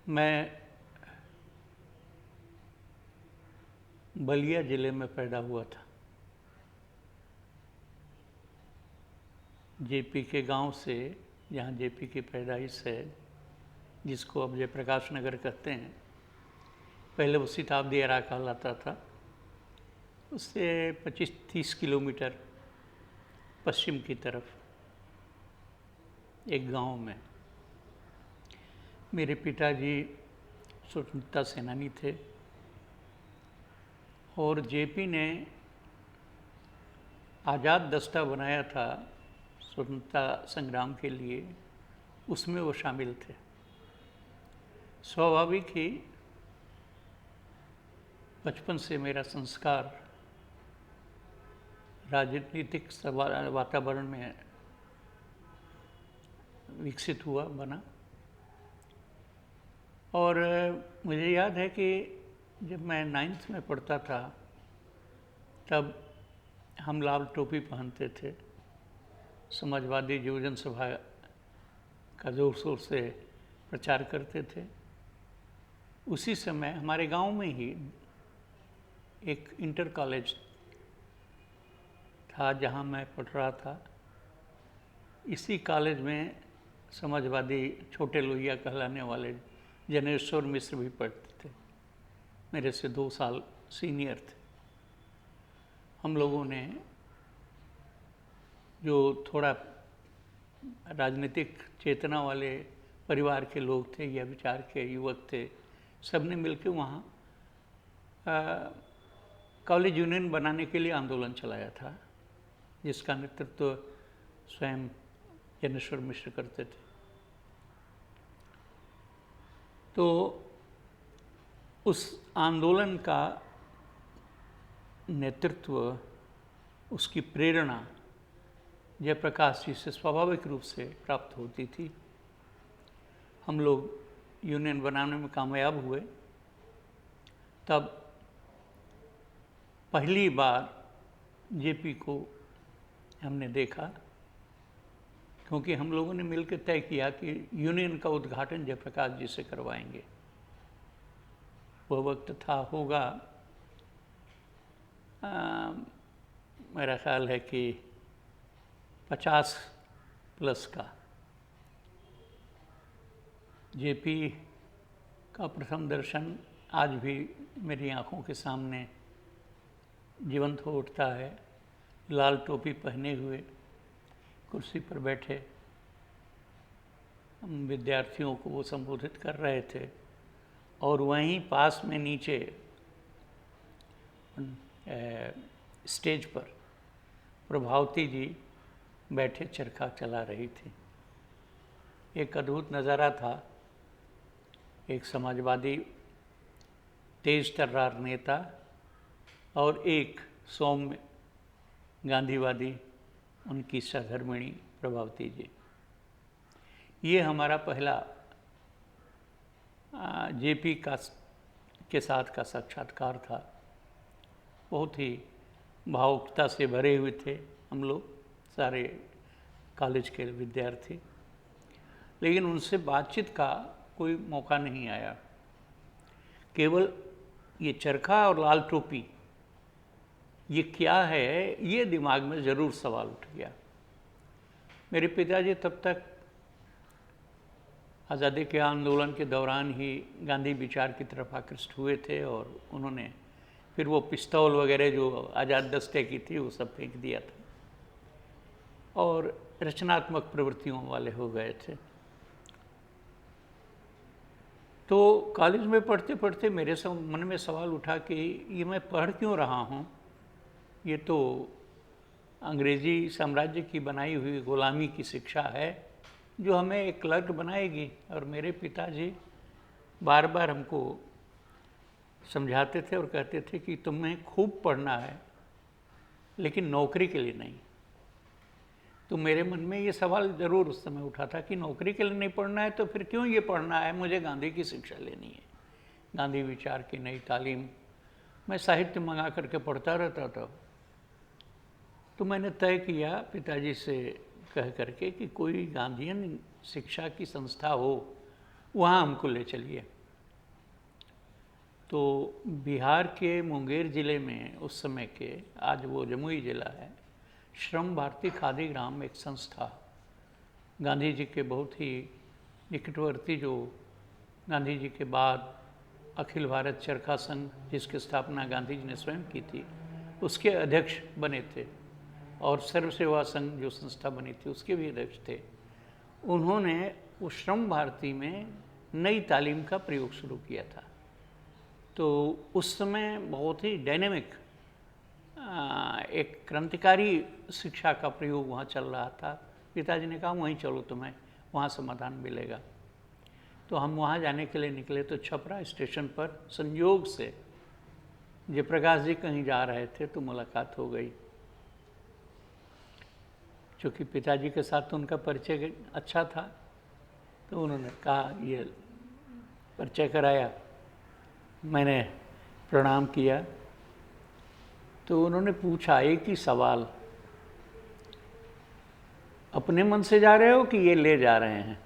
मैं बलिया ज़िले में पैदा हुआ था। जेपी के गांव से, जहां जेपी की पैदाइश है, जिसको अब जयप्रकाश नगर कहते हैं, पहले वो सिताब्दी एरा कहलाता था। उससे 25-30 किलोमीटर पश्चिम की तरफ एक गांव में मेरे पिताजी स्वतंत्रता सेनानी थे और जेपी ने आज़ाद दस्ता बनाया था स्वतंत्रता संग्राम के लिए, उसमें वो शामिल थे। स्वाभाविक ही बचपन से मेरा संस्कार राजनीतिक वातावरण में विकसित हुआ, बना। और मुझे याद है कि जब मैं 9th में पढ़ता था तब हम लाल टोपी पहनते थे। समाजवादी युवजन सभा का जोर शोर से प्रचार करते थे। उसी समय हमारे गांव में ही एक इंटर कॉलेज था जहां मैं पढ़ रहा था। इसी कॉलेज में समाजवादी छोटे लोहिया कहलाने वाले जनेश्वर मिश्र भी पढ़ते थे, मेरे से 2 साल सीनियर थे। हम लोगों ने, जो थोड़ा राजनीतिक चेतना वाले परिवार के लोग थे या विचार के युवक थे, सब ने मिलकर वहाँ कॉलेज यूनियन बनाने के लिए आंदोलन चलाया था, जिसका नेतृत्व स्वयं जनेश्वर मिश्र करते थे। तो उस आंदोलन का नेतृत्व, उसकी प्रेरणा जयप्रकाश जी से स्वाभाविक रूप से प्राप्त होती थी। हम लोग यूनियन बनाने में कामयाब हुए। तब पहली बार जेपी को हमने देखा, क्योंकि हम लोगों ने मिलकर तय किया कि यूनियन का उद्घाटन जयप्रकाश जी से करवाएंगे। वह वक्त होगा मेरा ख्याल है कि 50+ का। जेपी का प्रथम दर्शन आज भी मेरी आंखों के सामने जीवंत हो उठता है। लाल टोपी पहने हुए कुर्सी पर बैठे हम विद्यार्थियों को वो संबोधित कर रहे थे, और वहीं पास में नीचे स्टेज पर प्रभावती जी बैठे चरखा चला रही थी। एक अद्भुत नज़ारा था। एक समाजवादी तेज तर्रार नेता और एक सौम्य गांधीवादी, उनकी सहधर्मिणी प्रभावती जी। ये हमारा पहला जेपी के साथ का साक्षात्कार था। बहुत ही भावुकता से भरे हुए थे हम लोग, सारे कॉलेज के विद्यार्थी, लेकिन उनसे बातचीत का कोई मौका नहीं आया। केवल ये चरखा और लाल टोपी, ये क्या है, ये दिमाग में ज़रूर सवाल उठ गया। मेरे पिताजी तब तक आज़ादी के आंदोलन के दौरान ही गांधी विचार की तरफ आकृष्ट हुए थे, और उन्होंने फिर वो पिस्तौल वगैरह जो आज़ाद दस्ते की थी वो सब फेंक दिया था और रचनात्मक प्रवृत्तियों वाले हो गए थे। तो कॉलेज में पढ़ते पढ़ते मेरे मन में सवाल उठा कि ये मैं पढ़ क्यों रहा हूँ। ये तो अंग्रेज़ी साम्राज्य की बनाई हुई गुलामी की शिक्षा है, जो हमें एक क्लर्क बनाएगी। और मेरे पिताजी बार बार हमको समझाते थे और कहते थे कि तुम्हें खूब पढ़ना है, लेकिन नौकरी के लिए नहीं। तो मेरे मन में ये सवाल ज़रूर उस समय उठा था कि नौकरी के लिए नहीं पढ़ना है तो फिर क्यों ये पढ़ना है। मुझे गांधी की शिक्षा लेनी है, गांधी विचार की नई तालीम। मैं साहित्य मंगा करके पढ़ता रहता था। तो मैंने तय किया पिताजी से कह करके कि कोई गांधीयन शिक्षा की संस्था हो, वहाँ हमको ले चलिए। तो बिहार के मुंगेर ज़िले में उस समय के, आज वो जमुई ज़िला है, श्रम भारती खादी ग्राम एक संस्था, गांधी जी के बहुत ही निकटवर्ती, जो गांधी जी के बाद अखिल भारत चरखा संघ, जिसकी स्थापना गांधी जी ने स्वयं की थी, उसके अध्यक्ष बने थे, और सर्व सेवा संघ जो संस्था बनी थी उसके भी अध्यक्ष थे। उन्होंने उस श्रम भारती में नई तालीम का प्रयोग शुरू किया था। तो उस समय बहुत ही डायनेमिक, एक क्रांतिकारी शिक्षा का प्रयोग वहाँ चल रहा था। पिताजी ने कहा वहीं चलो, तुम्हें वहाँ समाधान मिलेगा। तो हम वहाँ जाने के लिए निकले, तो छपरा स्टेशन पर संयोग से जयप्रकाश जी कहीं जा रहे थे, तो मुलाकात हो गई। चूँकि पिताजी के साथ तो उनका परिचय अच्छा था, तो उन्होंने कहा, ये परिचय कराया, मैंने प्रणाम किया। तो उन्होंने पूछा एक ही सवाल, अपने मन से जा रहे हो कि ये ले जा रहे हैं,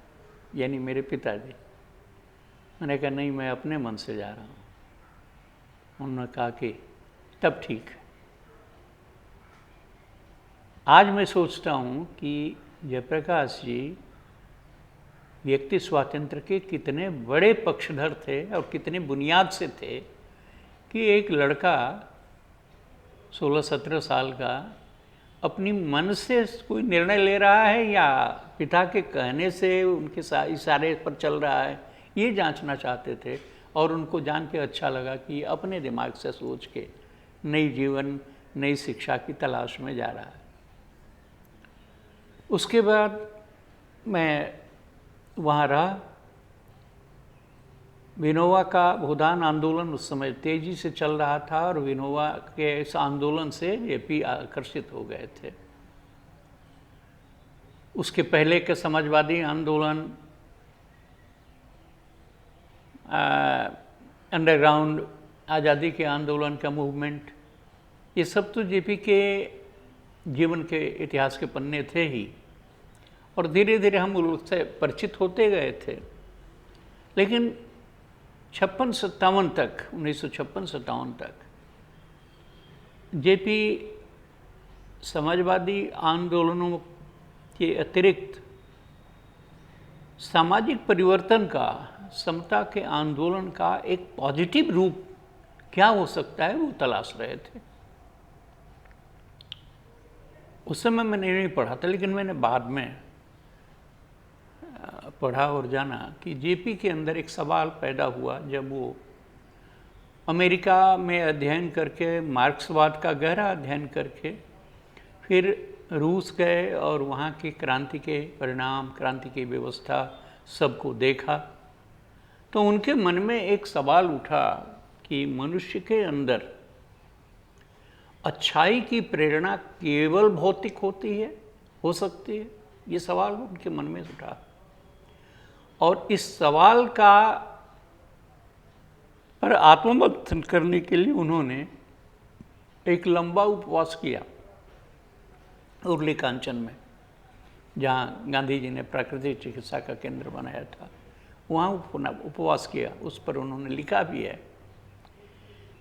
यानी मेरे पिताजी? मैंने कहा नहीं, मैं अपने मन से जा रहा हूँ। उन्होंने कहा कि तब ठीक है। आज मैं सोचता हूँ कि जयप्रकाश जी व्यक्ति स्वातंत्र्य के कितने बड़े पक्षधर थे और कितने बुनियाद से थे कि एक लड़का 16-17 साल का अपनी मन से कोई निर्णय ले रहा है या पिता के कहने से उनके इशारे पर चल रहा है, ये जांचना चाहते थे। और उनको जान के अच्छा लगा कि अपने दिमाग से सोच के नई जीवन, नई शिक्षा की तलाश में जा रहा है। उसके बाद मैं वहाँ रहा। विनोबा का भूदान आंदोलन उस समय तेजी से चल रहा था, और विनोबा के इस आंदोलन से जेपी आकर्षित हो गए थे। उसके पहले के समाजवादी आंदोलन, अंडरग्राउंड आज़ादी के आंदोलन का मूवमेंट, ये सब तो जेपी के जीवन के इतिहास के पन्ने थे ही, और धीरे धीरे हम उससे परिचित होते गए थे। लेकिन 56-57 तक, 1956-57 तक जेपी समाजवादी आंदोलनों के अतिरिक्त सामाजिक परिवर्तन का, समता के आंदोलन का एक पॉजिटिव रूप क्या हो सकता है, वो तलाश रहे थे। उस समय मैंने नहीं पढ़ा था, लेकिन मैंने बाद में पढ़ा और जाना कि जेपी के अंदर एक सवाल पैदा हुआ जब वो अमेरिका में अध्ययन करके, मार्क्सवाद का गहरा अध्ययन करके फिर रूस गए और वहाँ की क्रांति के परिणाम, क्रांति की व्यवस्था सबको देखा। तो उनके मन में एक सवाल उठा कि मनुष्य के अंदर अच्छाई की प्रेरणा केवल भौतिक होती है, हो सकती है? ये सवाल उनके मन में उठा, और इस सवाल का पर आत्ममंथन करने के लिए उन्होंने एक लंबा उपवास किया उर्ली कांचन में, जहाँ गांधी जी ने प्राकृतिक चिकित्सा का केंद्र बनाया था। वहाँ उपवास किया। उस पर उन्होंने लिखा भी है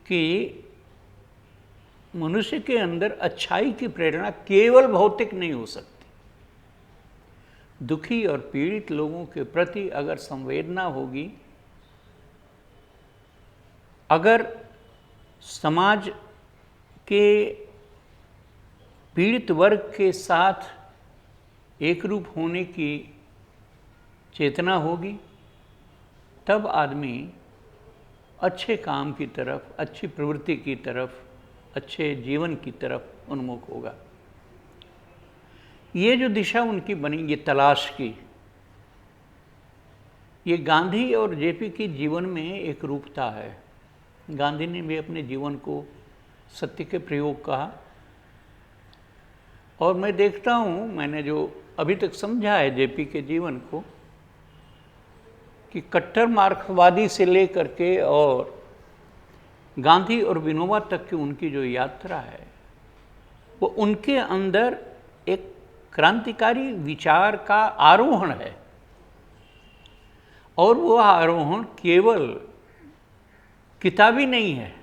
कि मनुष्य के अंदर अच्छाई की प्रेरणा केवल भौतिक नहीं हो सकती। दुखी और पीड़ित लोगों के प्रति अगर संवेदना होगी, अगर समाज के पीड़ित वर्ग के साथ एक रूप होने की चेतना होगी, तब आदमी अच्छे काम की तरफ, अच्छी प्रवृत्ति की तरफ, अच्छे जीवन की तरफ उन्मुख होगा। ये जो दिशा उनकी बनी, ये तलाश की, ये गांधी और जेपी की जीवन में एक रूपता है। गांधी ने भी अपने जीवन को सत्य के प्रयोग कहा, और मैं देखता हूँ, मैंने जो अभी तक समझा है जेपी के जीवन को, कि कट्टर मार्क्सवादी से लेकर के और गांधी और विनोबा तक की उनकी जो यात्रा है, वो उनके अंदर एक क्रांतिकारी विचार का आरोहण है। और वो आरोहण किताबी नहीं है,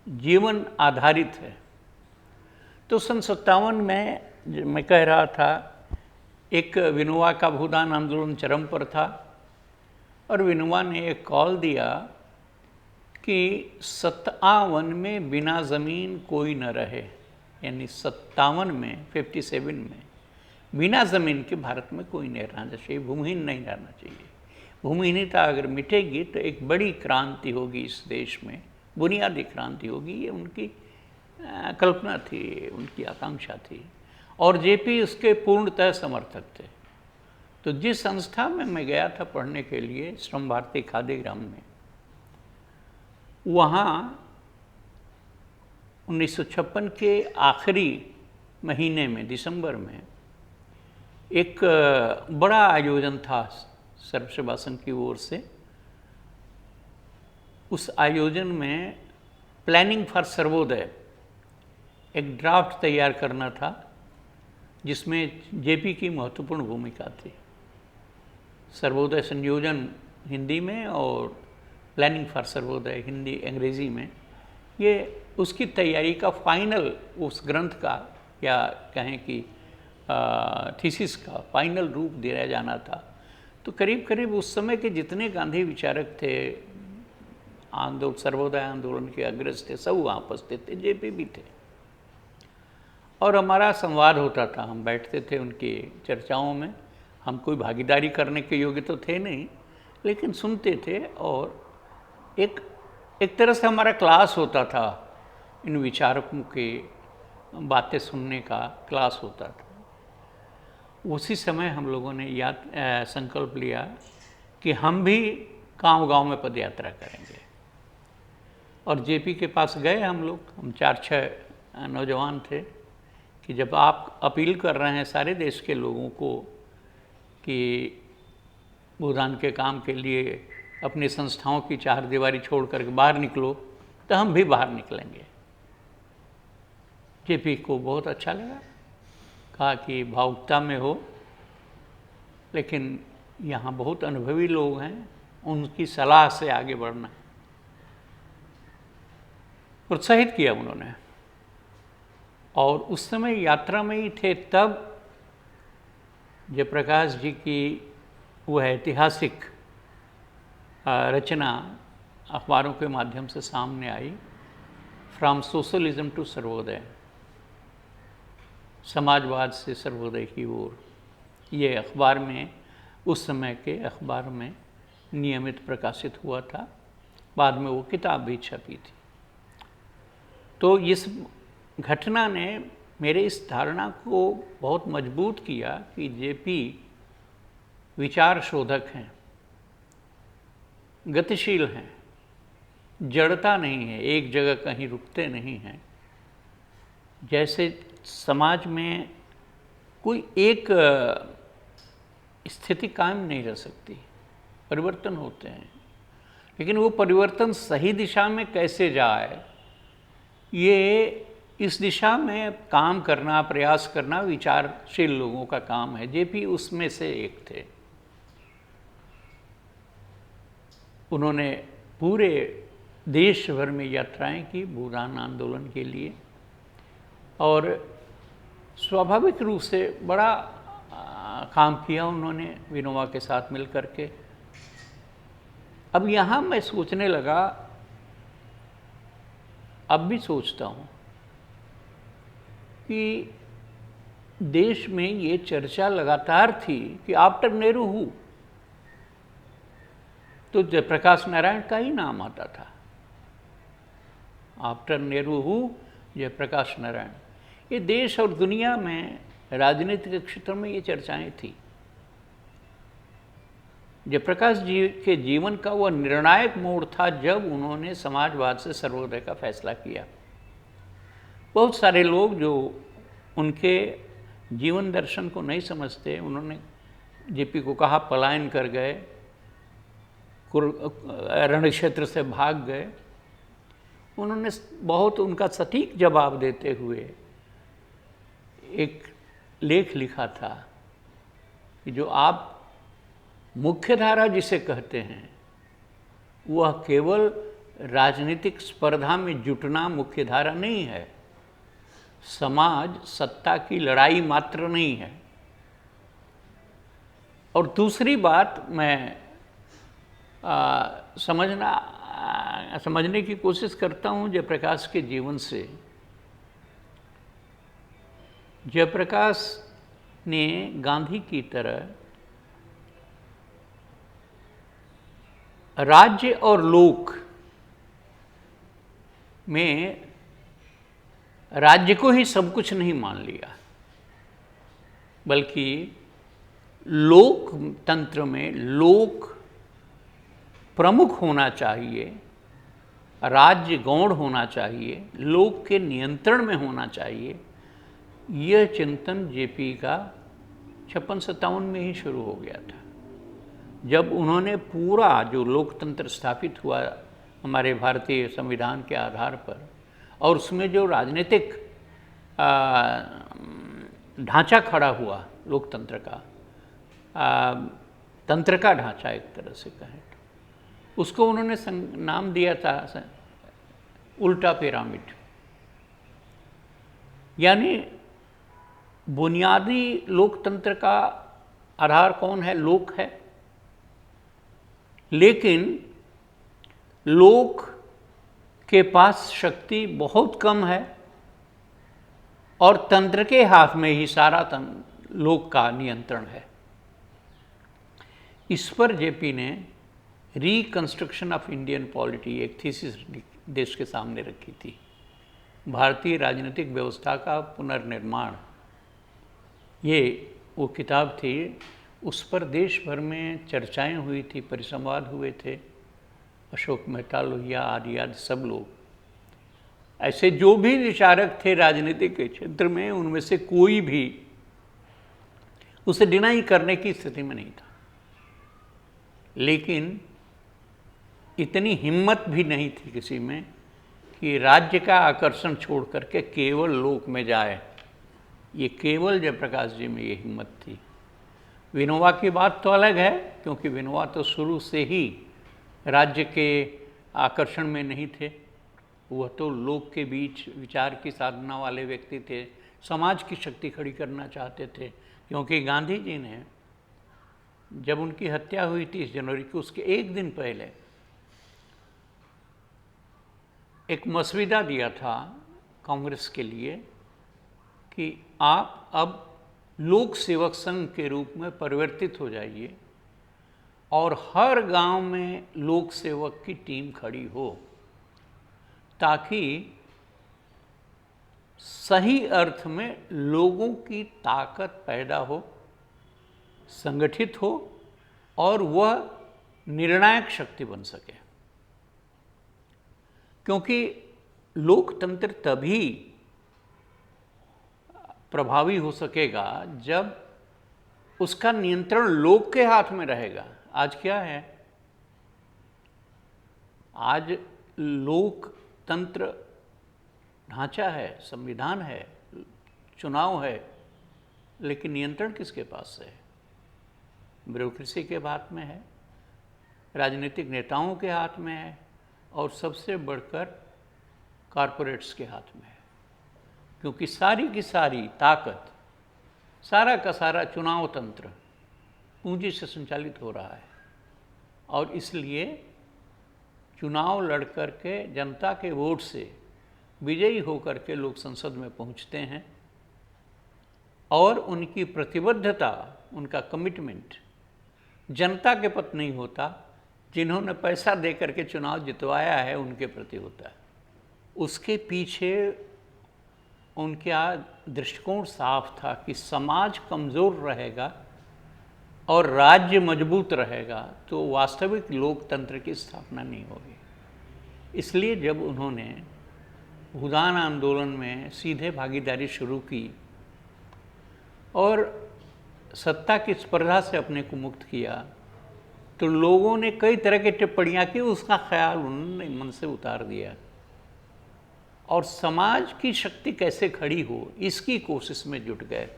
जीवन आधारित है। तो सन 57 में मैं कह रहा था, एक विनोबा का भूदान आंदोलन चरम पर था और विनोबा ने एक कॉल दिया कि 57 में बिना ज़मीन कोई न रहे, यानी 57 में 57 में बिना ज़मीन के भारत में कोई नहीं रहना चाहिए, भूमिहीन नहीं रहना चाहिए। भूमिहीनता अगर मिटेगी तो एक बड़ी क्रांति होगी इस देश में, बुनियादी क्रांति होगी। ये उनकी कल्पना थी, उनकी आकांक्षा थी और जेपी उसके पूर्णतः समर्थक थे। तो जिस संस्था में मैं गया था पढ़ने के लिए, श्रम भारती खादीग्राम में, वहाँ 1956 के आखिरी महीने में, दिसंबर में, एक बड़ा आयोजन था सर्व सेवा संघ की ओर से। उस आयोजन में प्लानिंग फॉर सर्वोदय एक ड्राफ्ट तैयार करना था, जिसमें जेपी की महत्वपूर्ण भूमिका थी। सर्वोदय संयोजन हिंदी में और प्लानिंग फॉर सर्वोदय हिंदी अंग्रेज़ी में, ये उसकी तैयारी का फाइनल, उस ग्रंथ का या कहें कि थीसिस का फाइनल रूप दिया जाना था। तो करीब करीब उस समय के जितने गांधी विचारक थे, सर्वोदय आंदोलन के अग्रज थे, सब वहाँ उपस्थित थे, जेपी भी थे और हमारा संवाद होता था। हम बैठते थे उनकी चर्चाओं में। हम कोई भागीदारी करने के योग्य तो थे नहीं, लेकिन सुनते थे और एक तरह से हमारा क्लास होता था, इन विचारकों के बातें सुनने का क्लास होता था। उसी समय हम लोगों ने संकल्प लिया कि हम भी गांव-गांव में पदयात्रा करेंगे और जेपी के पास गए हम लोग। हम 4-6 नौजवान थे कि जब आप अपील कर रहे हैं सारे देश के लोगों को कि भूदान के काम के लिए अपनी संस्थाओं की चारदीवारी छोड़ कर बाहर निकलो, तो हम भी बाहर निकलेंगे। जेपी को बहुत अच्छा लगा, कहा कि भावुकता में हो, लेकिन यहाँ बहुत अनुभवी लोग हैं, उनकी सलाह से आगे बढ़ना। प्रोत्साहित किया उन्होंने। और उस समय यात्रा में ही थे तब जयप्रकाश जी की वह ऐतिहासिक रचना अखबारों के माध्यम से सामने आई, फ्रॉम सोशलिज्म टू सर्वोदय, समाजवाद से सर्वोदय की ओर। ये अखबार में, उस समय के अखबार में नियमित प्रकाशित हुआ था। बाद में वो किताब भी छपी थी। तो इस घटना ने मेरे इस धारणा को बहुत मजबूत किया कि जेपी विचार शोधक हैं, गतिशील हैं, जड़ता नहीं है, एक जगह कहीं रुकते नहीं हैं। जैसे समाज में कोई एक स्थिति कायम नहीं रह सकती, परिवर्तन होते हैं, लेकिन वो परिवर्तन सही दिशा में कैसे जाए, ये इस दिशा में काम करना, प्रयास करना विचारशील लोगों का काम है। जेपी उसमें से एक थे। उन्होंने पूरे देश भर में यात्राएं की भूदान आंदोलन के लिए और स्वाभाविक रूप से बड़ा काम किया उन्होंने विनोबा के साथ मिल कर के। अब यहाँ मैं सोचने लगा, अब भी सोचता हूँ कि देश में ये चर्चा लगातार थी कि आफ्टर नेहरू हु, तो जयप्रकाश नारायण का ही नाम आता था। After Nehru who, Jayaprakash Narayan. ये देश और दुनिया में राजनीतिक क्षेत्र में ये चर्चाएं थी। जयप्रकाश जी के जीवन का वह निर्णायक मोड़ था जब उन्होंने समाजवाद से सर्वोदय का फैसला किया। बहुत सारे लोग जो उनके जीवन दर्शन को नहीं समझते, उन्होंने जेपी को कहा पलायन कर गए, रण क्षेत्र से भाग गए। उन्होंने बहुत उनका सटीक जवाब देते हुए एक लेख लिखा था कि जो आप मुख्य धारा जिसे कहते हैं, वह केवल राजनीतिक स्पर्धा में जुटना मुख्यधारा नहीं है। समाज सत्ता की लड़ाई मात्र नहीं है। और दूसरी बात मैं समझने की कोशिश करता हूँ जयप्रकाश के जीवन से। जयप्रकाश ने गांधी की तरह राज्य और लोक में राज्य को ही सब कुछ नहीं मान लिया, बल्कि लोकतंत्र में लोक प्रमुख होना चाहिए, राज्य गौण होना चाहिए, लोक के नियंत्रण में होना चाहिए। यह चिंतन जेपी का 56-57 में ही शुरू हो गया था, जब उन्होंने पूरा जो लोकतंत्र स्थापित हुआ हमारे भारतीय संविधान के आधार पर, और उसमें जो राजनीतिक ढांचा खड़ा हुआ लोकतंत्र का, तंत्र का ढांचा एक तरह से कहें तो, उसको उन्होंने नाम दिया था उल्टा पिरामिड। यानी बुनियादी लोकतंत्र का आधार कौन है? लोक है। लेकिन लोक के पास शक्ति बहुत कम है और तंत्र के हाथ में ही सारा लोक का नियंत्रण है। इस पर जेपी ने रिकंस्ट्रक्शन ऑफ इंडियन पॉलिटी एक थीसिस देश के सामने रखी थी। भारतीय राजनीतिक व्यवस्था का पुनर्निर्माण, ये वो किताब थी। उस पर देश भर में चर्चाएं हुई थी, परिसंवाद हुए थे। अशोक मेहता, लोहिया आदि सब लोग, ऐसे जो भी विचारक थे राजनीतिक के क्षेत्र में, उनमें से कोई भी उसे डिनाई करने की स्थिति में नहीं था। लेकिन इतनी हिम्मत भी नहीं थी किसी में कि राज्य का आकर्षण छोड़ करके केवल लोक में जाए। ये केवल जयप्रकाश जी में ये हिम्मत थी। विनोबा की बात तो अलग है, क्योंकि विनोबा तो शुरू से ही राज्य के आकर्षण में नहीं थे। वह तो लोक के बीच विचार की साधना वाले व्यक्ति थे, समाज की शक्ति खड़ी करना चाहते थे। क्योंकि गांधी जी ने जब उनकी हत्या हुई 30 जनवरी को, उसके एक दिन पहले एक मसविदा दिया था कांग्रेस के लिए कि आप अब लोक सेवक संघ के रूप में परिवर्तित हो जाइए और हर गांव में लोक सेवक की टीम खड़ी हो, ताकि सही अर्थ में लोगों की ताकत पैदा हो, संगठित हो और वह निर्णायक शक्ति बन सके। क्योंकि लोकतंत्र तभी प्रभावी हो सकेगा जब उसका नियंत्रण लोक के हाथ में रहेगा। आज क्या है? आज लोकतंत्र ढांचा है, संविधान है, चुनाव है, लेकिन नियंत्रण किसके पास है? ब्यूरोक्रेसी के हाथ में है, राजनीतिक नेताओं के हाथ में है और सबसे बढ़कर कॉरपोरेट्स के हाथ में है। क्योंकि सारी की सारी ताकत, सारा का सारा चुनाव तंत्र पूंजी से संचालित हो रहा है। और इसलिए चुनाव लड़ कर के जनता के वोट से विजयी होकर के लोग संसद में पहुंचते हैं और उनकी प्रतिबद्धता, उनका कमिटमेंट जनता के प्रति नहीं होता, जिन्होंने पैसा दे करके चुनाव जितवाया है उनके प्रति होता है। उसके पीछे उनका दृष्टिकोण साफ था कि समाज कमज़ोर रहेगा और राज्य मजबूत रहेगा तो वास्तविक लोकतंत्र की स्थापना नहीं होगी। इसलिए जब उन्होंने भूदान आंदोलन में सीधे भागीदारी शुरू की और सत्ता की स्पर्धा से अपने को मुक्त किया, तो लोगों ने कई तरह की टिप्पणियाँ की, उसका ख्याल उन्होंने मन से उतार दिया और समाज की शक्ति कैसे खड़ी हो इसकी कोशिश में जुट गए।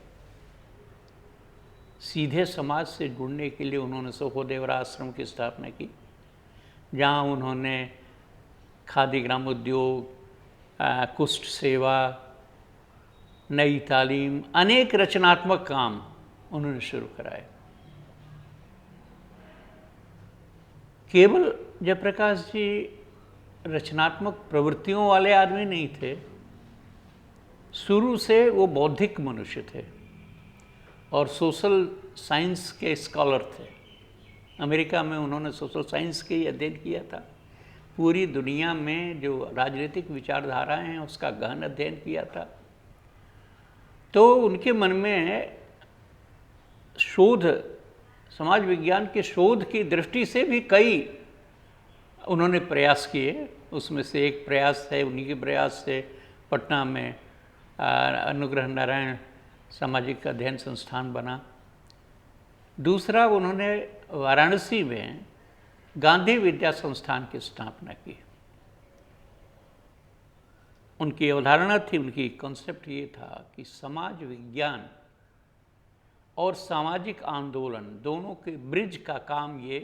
सीधे समाज से जुड़ने के लिए उन्होंने सहोदेवरा आश्रम की स्थापना की, जहाँ उन्होंने खादी ग्रामोद्योग, कुष्ठ सेवा, नई तालीम, अनेक रचनात्मक काम उन्होंने शुरू कराए। केवल जयप्रकाश जी रचनात्मक प्रवृत्तियों वाले आदमी नहीं थे, शुरू से वो बौद्धिक मनुष्य थे और सोशल साइंस के स्कॉलर थे। अमेरिका में उन्होंने सोशल साइंस के ही अध्ययन किया था। पूरी दुनिया में जो राजनीतिक विचारधाराएं हैं उसका गहन अध्ययन किया था। तो उनके मन में शोध, समाज विज्ञान के शोध की दृष्टि से भी कई उन्होंने प्रयास किए। उसमें से एक प्रयास है, उन्हीं के प्रयास से पटना में अनुग्रह नारायण सामाजिक अध्ययन संस्थान बना। दूसरा, उन्होंने वाराणसी में गांधी विद्या संस्थान की स्थापना की। उनकी अवधारणा थी, उनकी कॉन्सेप्ट ये था कि समाज विज्ञान और सामाजिक आंदोलन दोनों के ब्रिज का काम ये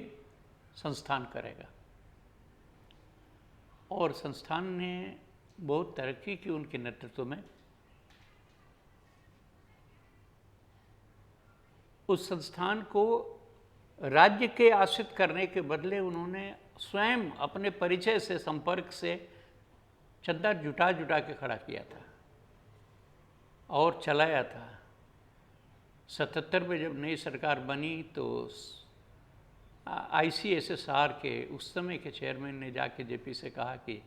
संस्थान करेगा। और संस्थान ने बहुत तरक्की की उनके नेतृत्व में। उस संस्थान को राज्य के आश्रित करने के बदले उन्होंने स्वयं अपने परिचय से, संपर्क से चंदा जुटा के खड़ा किया था और चलाया था। 77 में जब नई सरकार बनी तो ICSSR के उस समय के चेयरमैन ने जाके जेपी से कहा कि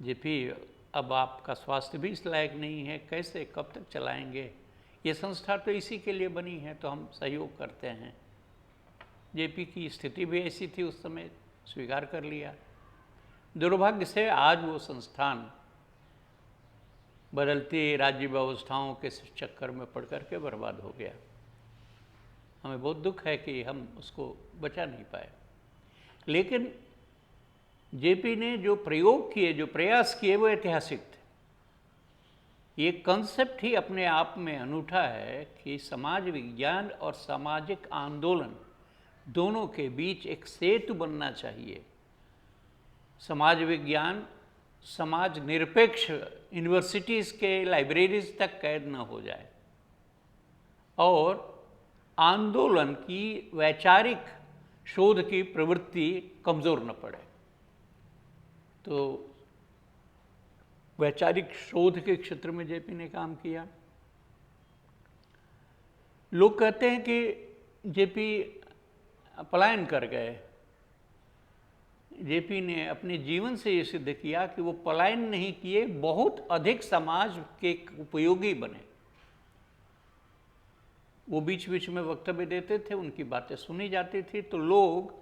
जेपी, अब आपका स्वास्थ्य भी इस लायक नहीं है, कैसे, कब तक चलाएंगे? ये संस्था तो इसी के लिए बनी है, तो हम सहयोग करते हैं। जेपी की स्थिति भी ऐसी थी उस समय, स्वीकार कर लिया। दुर्भाग्य से आज वो संस्थान बदलती राज्य व्यवस्थाओं के चक्कर में पड़ कर के बर्बाद हो गया। हमें बहुत दुख है कि हम उसको बचा नहीं पाए। लेकिन जेपी ने जो प्रयोग किए, जो प्रयास किए, वो ऐतिहासिक थे। ये कंसेप्ट ही अपने आप में अनूठा है कि समाज विज्ञान और सामाजिक आंदोलन दोनों के बीच एक सेतु बनना चाहिए। समाज विज्ञान समाज निरपेक्ष यूनिवर्सिटीज़ के लाइब्रेरीज तक कैद न हो जाए और आंदोलन की वैचारिक शोध की प्रवृत्ति कमज़ोर न पड़े। तो वैचारिक शोध के क्षेत्र में जेपी ने काम किया। लोग कहते हैं कि जेपी पलायन कर गए। जेपी ने अपने जीवन से ये सिद्ध किया कि वो पलायन नहीं किए, बहुत अधिक समाज के उपयोगी बने। वो बीच बीच में वक्तव्य देते थे, उनकी बातें सुनी जाती थी तो लोग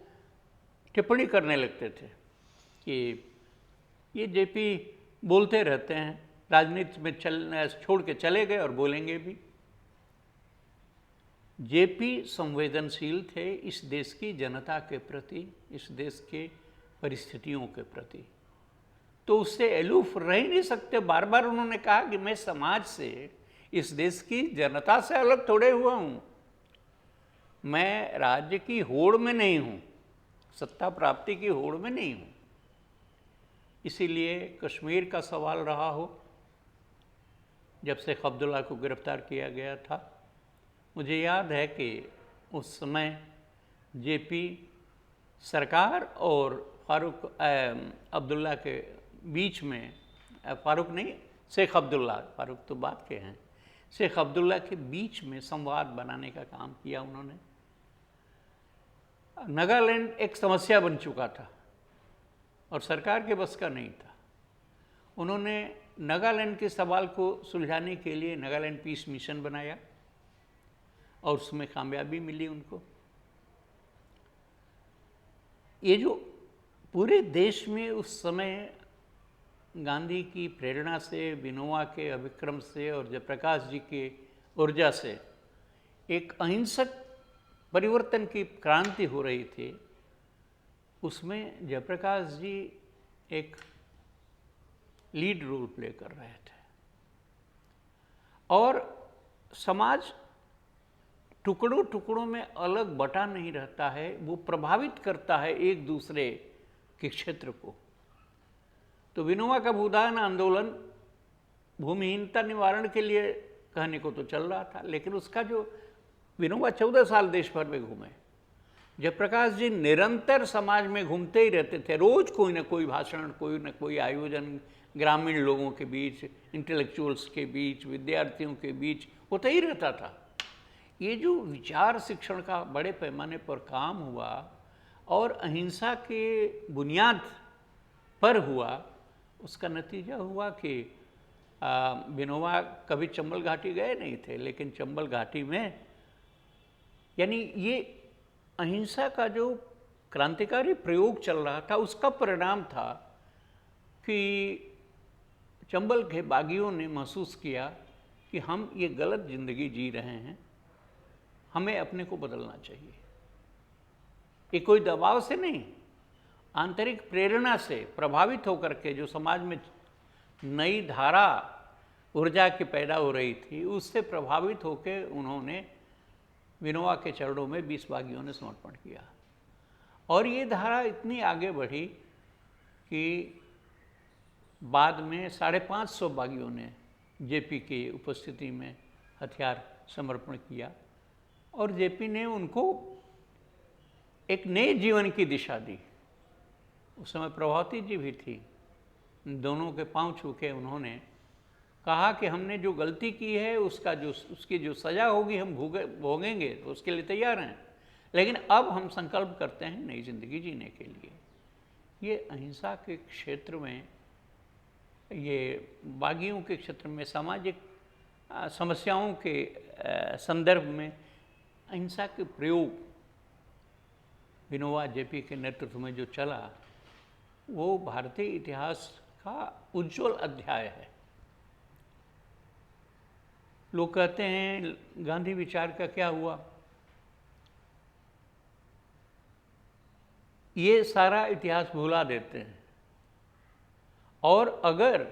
टिप्पणी करने लगते थे कि ये जेपी बोलते रहते हैं, राजनीति में छोड़ के चले गए और बोलेंगे भी। जेपी संवेदनशील थे इस देश की जनता के प्रति, इस देश के परिस्थितियों के प्रति, तो उससे अलूफ रह नहीं सकते। बार बार उन्होंने कहा कि मैं समाज से, इस देश की जनता से अलग थोड़े हुआ हूँ, मैं राज्य की होड़ में नहीं हूँ, सत्ता प्राप्ति की होड़ में नहीं हूँ। इसीलिए कश्मीर का सवाल रहा हो, जब शेख अब्दुल्ला को गिरफ्तार किया गया था, मुझे याद है कि उस समय जेपी सरकार और फारूक अब्दुल्ला के बीच में, फारूक नहीं, शेख अब्दुल्ला, फारूक तो बात के हैं, शेख अब्दुल्ला के बीच में संवाद बनाने का काम किया उन्होंने। नागालैंड एक समस्या बन चुका था और सरकार के बस का नहीं था। उन्होंने नागालैंड के सवाल को सुलझाने के लिए नागालैंड पीस मिशन बनाया और उसमें कामयाबी मिली उनको। ये जो पूरे देश में उस समय गांधी की प्रेरणा से, विनोबा के अभिक्रम से और जयप्रकाश जी की ऊर्जा से एक अहिंसक परिवर्तन की क्रांति हो रही थी, उसमें जयप्रकाश जी एक लीड रोल प्ले कर रहे थे। और समाज टुकड़ों टुकड़ों में अलग बटा नहीं रहता है, वो प्रभावित करता है एक दूसरे के क्षेत्र को। तो विनोबा का भूदान आंदोलन भूमिहीनता निवारण के लिए कहने को तो चल रहा था, लेकिन उसका जो विनोबा 14 साल देश भर में घूमे, जयप्रकाश जी निरंतर समाज में घूमते ही रहते थे, रोज कोई ना कोई भाषण, कोई ना कोई आयोजन ग्रामीण लोगों के बीच, इंटेलेक्चुअल्स के बीच, विद्यार्थियों के बीच होता ही रहता था। ये जो विचार शिक्षण का बड़े पैमाने पर काम हुआ और अहिंसा के बुनियाद पर हुआ, उसका नतीजा हुआ कि विनोबा कभी चंबल घाटी गए नहीं थे, लेकिन चंबल घाटी में यानी ये अहिंसा का जो क्रांतिकारी प्रयोग चल रहा था, उसका परिणाम था कि चंबल के बागियों ने महसूस किया कि हम ये गलत जिंदगी जी रहे हैं, हमें अपने को बदलना चाहिए। ये कोई दबाव से नहीं, आंतरिक प्रेरणा से प्रभावित होकर के जो समाज में नई धारा ऊर्जा की पैदा हो रही थी, उससे प्रभावित होकर उन्होंने विनोबा के चरणों में 20 बागियों ने समर्पण किया। और ये धारा इतनी आगे बढ़ी कि बाद में 550 बागियों ने जेपी की उपस्थिति में हथियार समर्पण किया और जेपी ने उनको एक नए जीवन की दिशा दी। उस समय प्रभावती जी भी थी, दोनों के पांव छू के उन्होंने कहा कि हमने जो गलती की है उसकी जो सज़ा होगी हम भोगेंगे, तो उसके लिए तैयार हैं, लेकिन अब हम संकल्प करते हैं नई जिंदगी जीने के लिए। ये अहिंसा के क्षेत्र में, ये बागियों के क्षेत्र में सामाजिक समस्याओं के संदर्भ में अहिंसा के प्रयोग विनोबा जेपी के नेतृत्व में जो चला, वो भारतीय इतिहास का उज्जवल अध्याय है। लोग कहते हैं गांधी विचार का क्या हुआ, ये सारा इतिहास भुला देते हैं। और अगर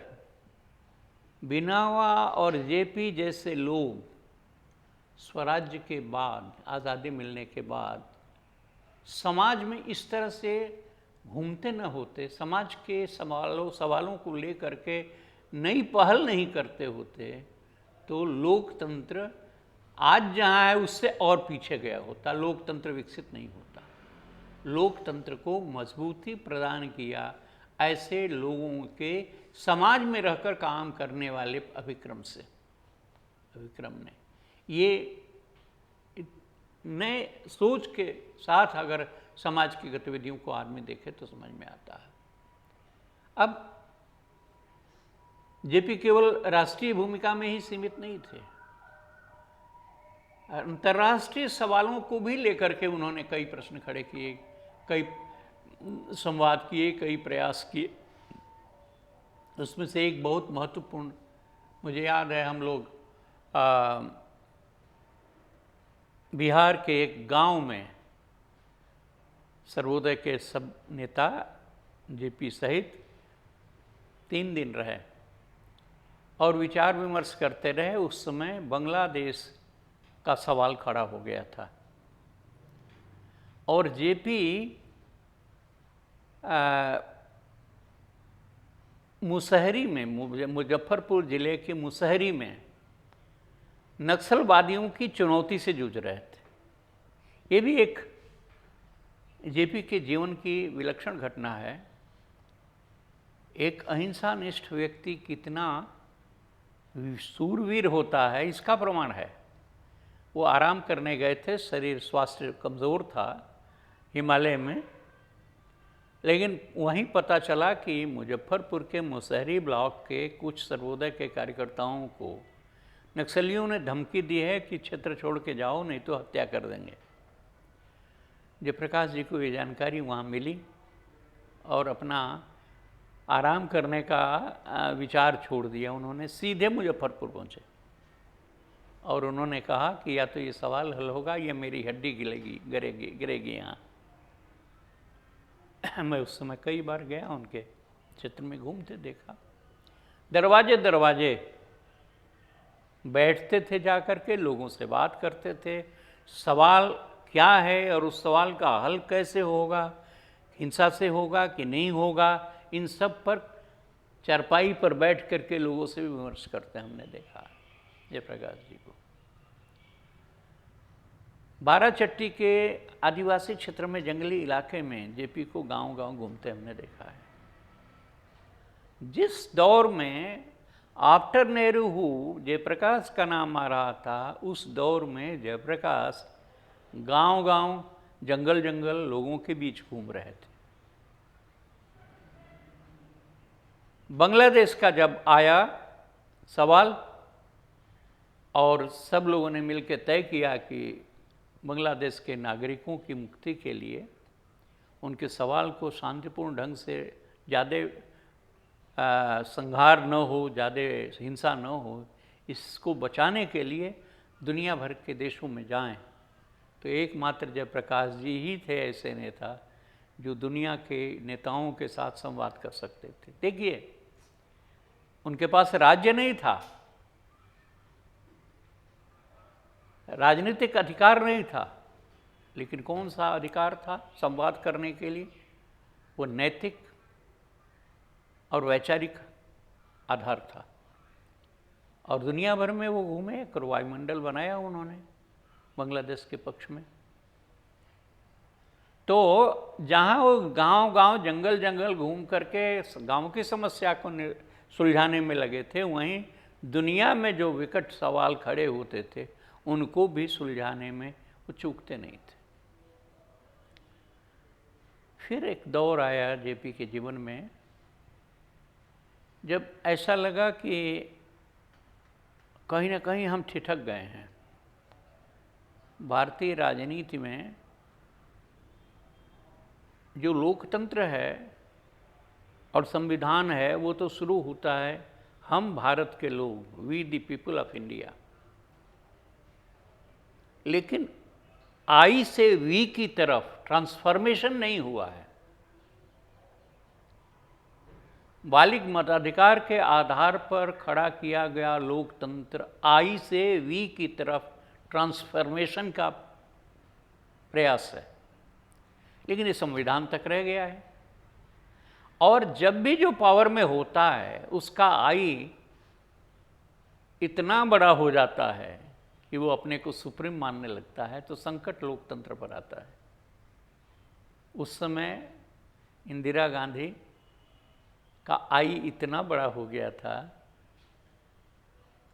विनोबा और जेपी जैसे लोग स्वराज्य के बाद, आज़ादी मिलने के बाद समाज में इस तरह से घूमते न होते, समाज के सवालों को लेकर के नई पहल नहीं करते होते, तो लोकतंत्र आज जहाँ है उससे और पीछे गया होता, लोकतंत्र विकसित नहीं होता। लोकतंत्र को मजबूती प्रदान किया ऐसे लोगों के समाज में रहकर काम करने वाले अभिक्रम ने। ये नए सोच के साथ अगर समाज की गतिविधियों को आदमी देखे तो समझ में आता है। अब जेपी केवल राष्ट्रीय भूमिका में ही सीमित नहीं थे, अंतर्राष्ट्रीय सवालों को भी लेकर के उन्होंने कई प्रश्न खड़े किए, कई संवाद किए, कई प्रयास किए। उसमें से एक बहुत महत्वपूर्ण, मुझे याद है, हम लोग बिहार के एक गांव में सर्वोदय के सब नेता जेपी सहित 3 दिन रहे और विचार विमर्श करते रहे। उस समय बांग्लादेश का सवाल खड़ा हो गया था और जेपी मुसहरी में, मुजफ्फरपुर जिले के मुसहरी में नक्सलवादियों की चुनौती से जूझ रहे थे। ये भी एक जेपी के जीवन की विलक्षण घटना है। एक अहिंसानिष्ठ व्यक्ति कितना सूरवीर होता है, इसका प्रमाण है। वो आराम करने गए थे, शरीर स्वास्थ्य कमज़ोर था हिमालय में, लेकिन वहीं पता चला कि मुजफ्फरपुर के मुसहरी ब्लॉक के कुछ सर्वोदय के कार्यकर्ताओं को नक्सलियों ने धमकी दी है कि क्षेत्र छोड़ के जाओ नहीं तो हत्या कर देंगे। जयप्रकाश जी को ये जानकारी वहाँ मिली और अपना आराम करने का विचार छोड़ दिया। उन्होंने सीधे मुजफ्फरपुर पहुँचे और उन्होंने कहा कि या तो ये सवाल हल होगा या मेरी हड्डी गिरेगी यहाँ। मैं उस समय कई बार गया, उनके क्षेत्र में घूमते देखा, दरवाजे दरवाजे बैठते थे, जाकर के लोगों से बात करते थे, सवाल क्या है और उस सवाल का हल कैसे होगा, हिंसा से होगा कि नहीं होगा, इन सब पर चारपाई पर बैठ करके लोगों से विमर्श करते हैं, हमने देखा जयप्रकाश जी को। बाराचट्टी के आदिवासी क्षेत्र में, जंगली इलाके में जेपी को गांव-गांव घूमते हमने देखा है। जिस दौर में आफ्टर नेहरू हु जयप्रकाश का नाम आ रहा था, उस दौर में जयप्रकाश गांव-गांव, जंगल-जंगल लोगों के बीच घूम रहे थे। बांग्लादेश का जब आया सवाल और सब लोगों ने मिलकर तय किया कि बांग्लादेश के नागरिकों की मुक्ति के लिए उनके सवाल को शांतिपूर्ण ढंग से, ज़्यादा संहार न हो, ज़्यादा हिंसा न हो, इसको बचाने के लिए दुनिया भर के देशों में जाएं, तो एकमात्र जयप्रकाश जी ही थे ऐसे नेता जो दुनिया के नेताओं के साथ संवाद कर सकते थे। देखिए, उनके पास राज्य नहीं था, राजनीतिक अधिकार नहीं था, लेकिन कौन सा अधिकार था संवाद करने के लिए? वो नैतिक और वैचारिक आधार था। और दुनिया भर में वो घूमे, एक वायुमंडल बनाया उन्होंने बांग्लादेश के पक्ष में। तो जहाँ वो गांव-गांव, जंगल-जंगल घूम करके गांव की समस्या को सुलझाने में लगे थे, वहीं दुनिया में जो विकट सवाल खड़े होते थे उनको भी सुलझाने में वो चूकते नहीं थे। फिर एक दौर आया जेपी के जीवन में जब ऐसा लगा कि कहीं ना कहीं हम ठिठक गए हैं। भारतीय राजनीति में जो लोकतंत्र है और संविधान है, वो तो शुरू होता है हम भारत के लोग, we the people of India. लेकिन आई से वी की तरफ ट्रांसफॉर्मेशन नहीं हुआ है। बालिग मताधिकार के आधार पर खड़ा किया गया लोकतंत्र आई से वी की तरफ ट्रांसफॉर्मेशन का प्रयास है, लेकिन ये संविधान तक रह गया है। और जब भी जो पावर में होता है उसका आई इतना बड़ा हो जाता है कि वो अपने को सुप्रीम मानने लगता है, तो संकट लोकतंत्र पर आता है। उस समय इंदिरा गांधी का आई इतना बड़ा हो गया था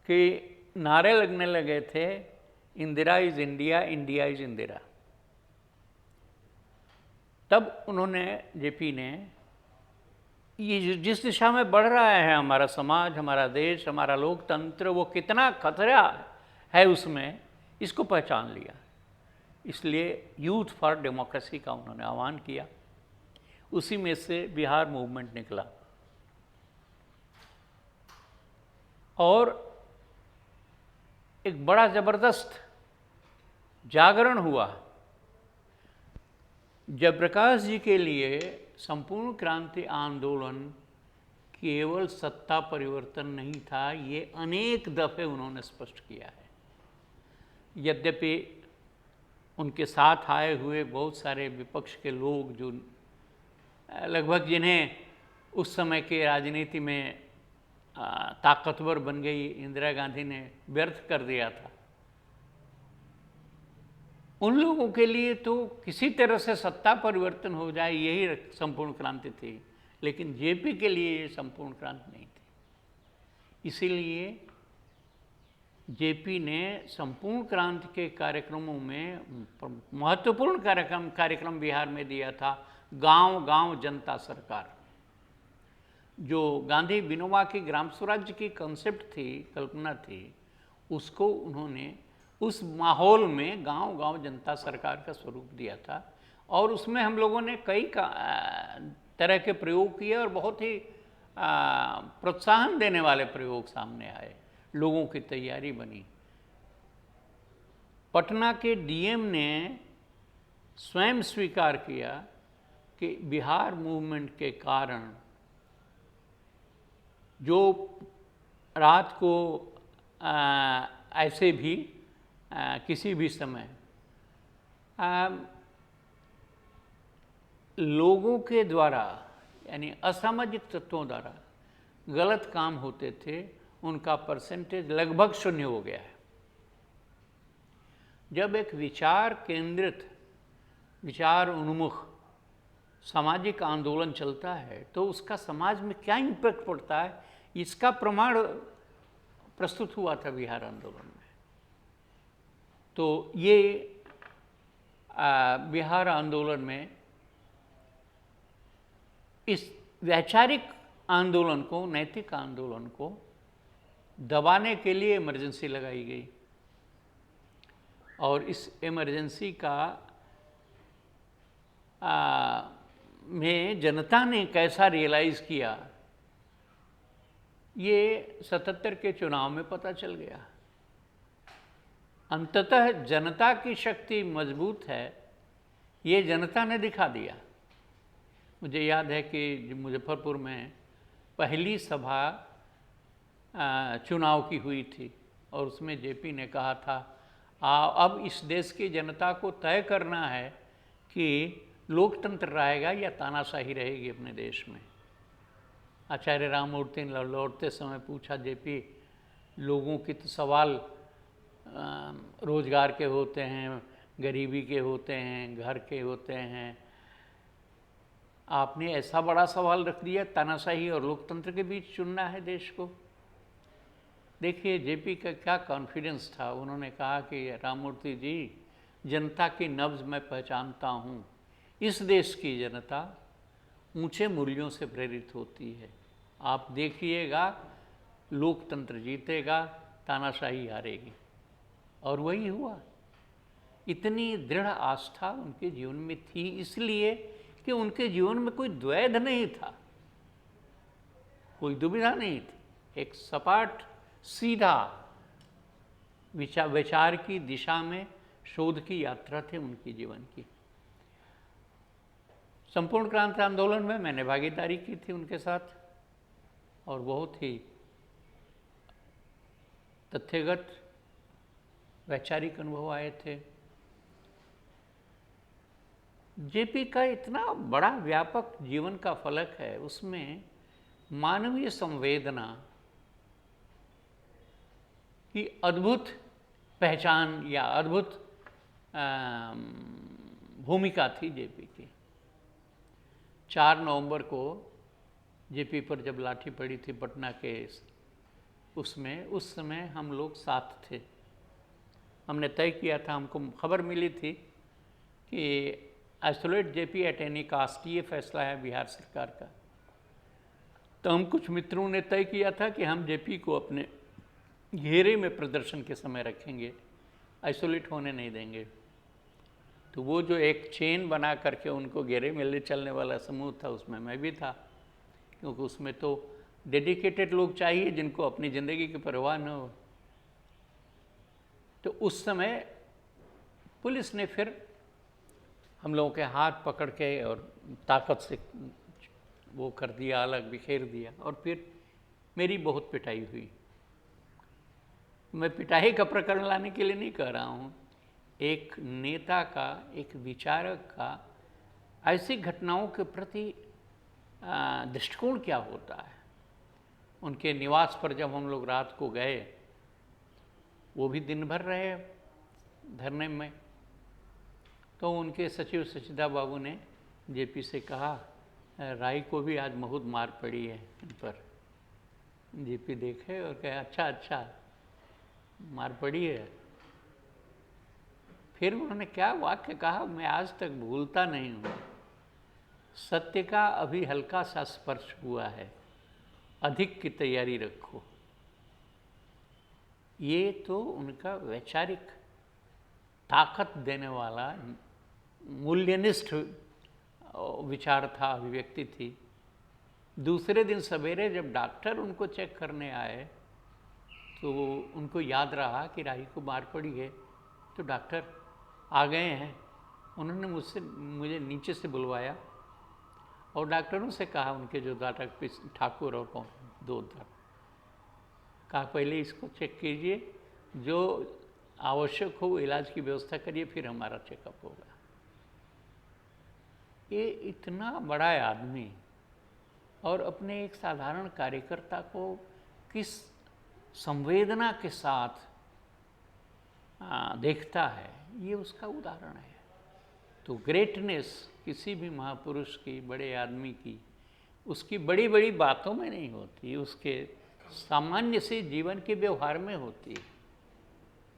कि नारे लगने लगे थे, Indira is India, India is Indira. तब उन्होंने, जेपी ने, ये जिस दिशा में बढ़ रहा है हमारा समाज, हमारा देश, हमारा लोकतंत्र, वो कितना खतरा है उसमें, इसको पहचान लिया। इसलिए यूथ फॉर डेमोक्रेसी का उन्होंने आह्वान किया। उसी में से बिहार मूवमेंट निकला और एक बड़ा जबरदस्त जागरण हुआ। जयप्रकाश जी के लिए संपूर्ण क्रांति आंदोलन केवल सत्ता परिवर्तन नहीं था, ये अनेक दफे उन्होंने स्पष्ट किया है। यद्यपि उनके साथ आए हुए बहुत सारे विपक्ष के लोग, जो लगभग जिन्हें उस समय के राजनीति में ताकतवर बन गई इंदिरा गांधी ने व्यर्थ कर दिया था, उन लोगों के लिए तो किसी तरह से सत्ता परिवर्तन हो जाए यही संपूर्ण क्रांति थी, लेकिन जेपी के लिए ये संपूर्ण क्रांति नहीं थी। इसीलिए जेपी ने संपूर्ण क्रांति के कार्यक्रमों में महत्वपूर्ण कार्यक्रम बिहार में दिया था, गांव-गांव जनता सरकार। जो गांधी विनोबा की ग्राम स्वराज्य की कॉन्सेप्ट थी, कल्पना थी, उसको उन्होंने उस माहौल में गांव-गांव जनता सरकार का स्वरूप दिया था। और उसमें हम लोगों ने कई तरह के प्रयोग किए और बहुत ही प्रोत्साहन देने वाले प्रयोग सामने आए, लोगों की तैयारी बनी। पटना के डीएम ने स्वयं स्वीकार किया कि बिहार मूवमेंट के कारण जो रात को ऐसे भी किसी भी समय लोगों के द्वारा, यानी असामाजिक तत्वों द्वारा गलत काम होते थे उनका परसेंटेज लगभग शून्य हो गया है। जब एक विचार केंद्रित, विचार उन्मुख सामाजिक आंदोलन चलता है तो उसका समाज में क्या इम्पैक्ट पड़ता है, इसका प्रमाण प्रस्तुत हुआ था बिहार आंदोलन में। तो ये बिहार आंदोलन में इस वैचारिक आंदोलन को, नैतिक आंदोलन को दबाने के लिए इमरजेंसी लगाई गई, और इस इमरजेंसी का में जनता ने कैसा रियलाइज़ किया, ये 77 के चुनाव में पता चल गया। अंततः जनता की शक्ति मजबूत है, ये जनता ने दिखा दिया। मुझे याद है कि मुजफ्फरपुर में पहली सभा चुनाव की हुई थी और उसमें जेपी ने कहा था अब इस देश की जनता को तय करना है कि लोकतंत्र रहेगा या तानाशाही रहेगी अपने देश में। आचार्य राममूर्ति ने लौटते समय पूछा, जेपी लोगों के तो सवाल रोजगार के होते हैं, गरीबी के होते हैं, घर के होते हैं, आपने ऐसा बड़ा सवाल रख दिया तानाशाही और लोकतंत्र के बीच चुनना है देश को। देखिए जेपी का क्या कॉन्फिडेंस था। उन्होंने कहा कि राममूर्ति जी, जनता की नब्ज़ मैं पहचानता हूँ, इस देश की जनता ऊंचे मूल्यों से प्रेरित होती है, आप देखिएगा लोकतंत्र जीतेगा, तानाशाही हारेगी। और वही हुआ। इतनी दृढ़ आस्था उनके जीवन में थी, इसलिए कि उनके जीवन में कोई द्वैध नहीं था, कोई दुविधा नहीं थी। एक सपाट सीधा विचार की दिशा में शोध की यात्रा थी उनकी जीवन की। संपूर्ण क्रांति आंदोलन में मैंने भागीदारी की थी उनके साथ और बहुत ही तथ्यगत वैचारिक अनुभव आए थे। जेपी का इतना बड़ा व्यापक जीवन का फलक है, उसमें मानवीय संवेदना की अद्भुत पहचान या अद्भुत भूमिका थी जेपी की। 4 नवंबर को जेपी पर जब लाठी पड़ी थी पटना के उसमें, उस समय हम लोग साथ थे। हमने तय किया था, हमको खबर मिली थी कि isolate JP at any caste, ये फैसला है बिहार सरकार का। तो हम कुछ मित्रों ने तय किया था कि हम जेपी को अपने घेरे में प्रदर्शन के समय रखेंगे, आइसोलेट होने नहीं देंगे। तो वो जो एक चेन बना करके उनको घेरे में ले चलने वाला समूह था, उसमें मैं भी था, क्योंकि उसमें तो डेडिकेटेड लोग चाहिए जिनको अपनी ज़िंदगी की परवाह न हो। तो उस समय पुलिस ने फिर हम लोगों के हाथ पकड़ के और ताकत से वो कर दिया, अलग बिखेर दिया, और फिर मेरी बहुत पिटाई हुई। मैं पिटाई का प्रकरण लाने के लिए नहीं कह रहा हूँ, एक नेता का, एक विचारक का ऐसी घटनाओं के प्रति दृष्टिकोण क्या होता है। उनके निवास पर जब हम लोग रात को गए, वो भी दिन भर रहे धरने में, तो उनके सचिव सचिदा बाबू ने जेपी से कहा, राय को भी आज बहुत मार पड़ी है इन पर। जेपी देखे और कहे, अच्छा अच्छा मार पड़ी है। फिर उन्होंने क्या वाक्य कहा, मैं आज तक भूलता नहीं हूँ, सत्य का अभी हल्का सा स्पर्श हुआ है, अधिक की तैयारी रखो। ये तो उनका वैचारिक ताकत देने वाला मूल्यनिष्ठ विचार था, अभिव्यक्ति थी। दूसरे दिन सवेरे जब डॉक्टर उनको चेक करने आए तो उनको याद रहा कि राही को मार पड़ी है, तो डॉक्टर आ गए हैं। उन्होंने मुझे नीचे से बुलवाया और डॉक्टरों से कहा, उनके जो ठाकुर और दो कहा, पहले इसको चेक कीजिए, जो आवश्यक हो इलाज की व्यवस्था करिए, फिर हमारा चेकअप होगा। ये इतना बड़ा आदमी और अपने एक साधारण कार्यकर्ता को किस संवेदना के साथ देखता है, ये उसका उदाहरण है। तो ग्रेटनेस किसी भी महापुरुष की, बड़े आदमी की, उसकी बड़ी बड़ी बातों में नहीं होती, उसके सामान्य से जीवन के व्यवहार में होती है।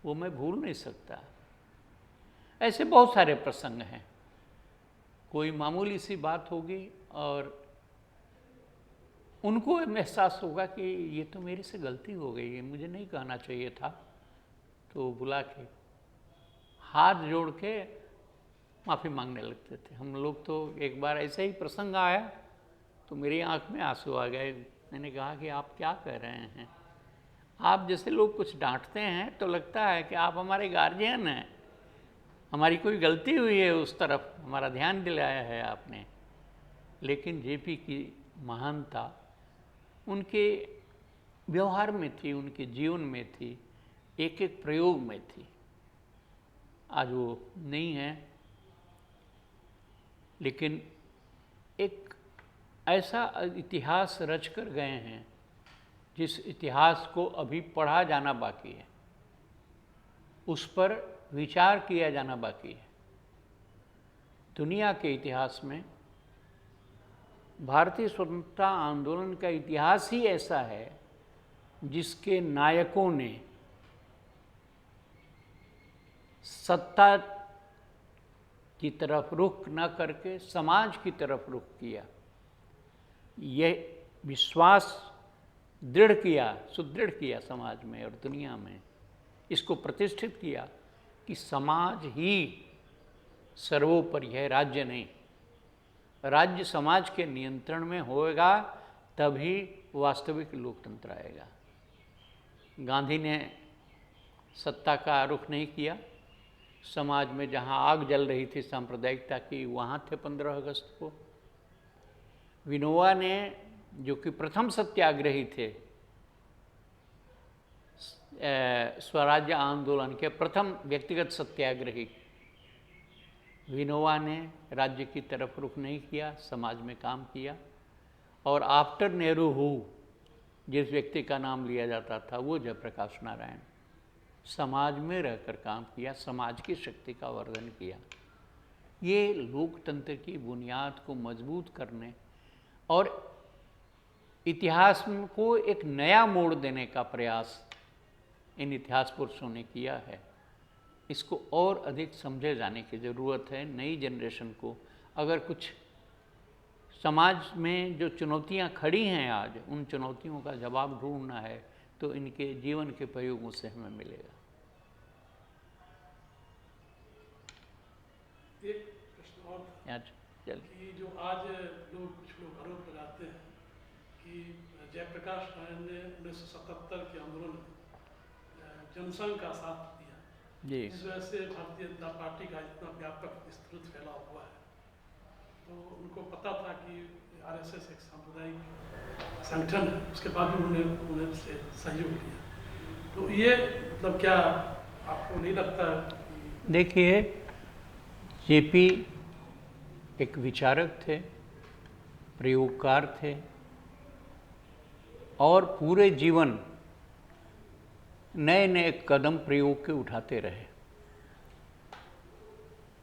वो मैं भूल नहीं सकता। ऐसे बहुत सारे प्रसंग हैं। कोई मामूली सी बात होगी और उनको एहसास होगा कि ये तो मेरे से गलती हो गई है, मुझे नहीं कहना चाहिए था, तो बुला के हाथ जोड़ के माफ़ी मांगने लगते थे। हम लोग तो एक बार ऐसे ही प्रसंग आया तो मेरी आंख में आंसू आ गए। मैंने कहा कि आप क्या कह रहे हैं? आप जैसे लोग कुछ डांटते हैं तो लगता है कि आप हमारे गार्जियन हैं, हमारी कोई गलती हुई है उस तरफ हमारा ध्यान दिलाया है आपने। लेकिन जेपी की महानता उनके व्यवहार में थी, उनके जीवन में थी, एक एक प्रयोग में थी। आज वो नहीं है, लेकिन एक ऐसा इतिहास रच कर गए हैं जिस इतिहास को अभी पढ़ा जाना बाकी है, उस पर विचार किया जाना बाकी है। दुनिया के इतिहास में भारतीय स्वतंत्रता आंदोलन का इतिहास ही ऐसा है जिसके नायकों ने सत्ता की तरफ रुख न करके समाज की तरफ रुख किया। यह विश्वास दृढ़ किया, सुदृढ़ किया समाज में और दुनिया में, इसको प्रतिष्ठित किया कि समाज ही सर्वोपरि है, राज्य नहीं। राज्य समाज के नियंत्रण में होएगा तभी वास्तविक लोकतंत्र आएगा। गांधी ने सत्ता का रुख नहीं किया। समाज में जहां आग जल रही थी सांप्रदायिकता की, वहां थे 15 अगस्त को। विनोबा ने, जो कि प्रथम सत्याग्रही थे, स्वराज्य आंदोलन के प्रथम व्यक्तिगत सत्याग्रही, विनोबा ने राज्य की तरफ रुख नहीं किया, समाज में काम किया। और आफ्टर नेहरू हु जिस व्यक्ति का नाम लिया जाता था वो जयप्रकाश नारायण, समाज में रहकर काम किया, समाज की शक्ति का वर्धन किया। ये लोकतंत्र की बुनियाद को मजबूत करने और इतिहास को एक नया मोड़ देने का प्रयास इन इतिहास पुरुषों ने किया है। इसको और अधिक समझे जाने की ज़रूरत है। नई जनरेशन को अगर कुछ समाज में जो चुनौतियां खड़ी हैं आज, उन चुनौतियों का जवाब ढूंढना है तो इनके जीवन के प्रयोगों से हमें मिलेगा। एक प्रश्न और था कि जो आज कुछ लोग आरोप लगाते हैं कि जयप्रकाश नारायण ने 1977 के आंदोलन में जनसंघ का साथ दिया, जिस वजह से भारतीय जनता पार्टी का इतना व्यापक विस्तृत फैलाव हुआ है। तो उनको पता था कि आरएसएस एक सांप्रदायिक संगठन है, उसके बाद भी उन्होंने उससे सहयोग लिया। तो ये मतलब क्या आपको नहीं लगता? देखिए, जेपी एक विचारक थे, प्रयोगकार थे और पूरे जीवन नए नए कदम प्रयोग के उठाते रहे।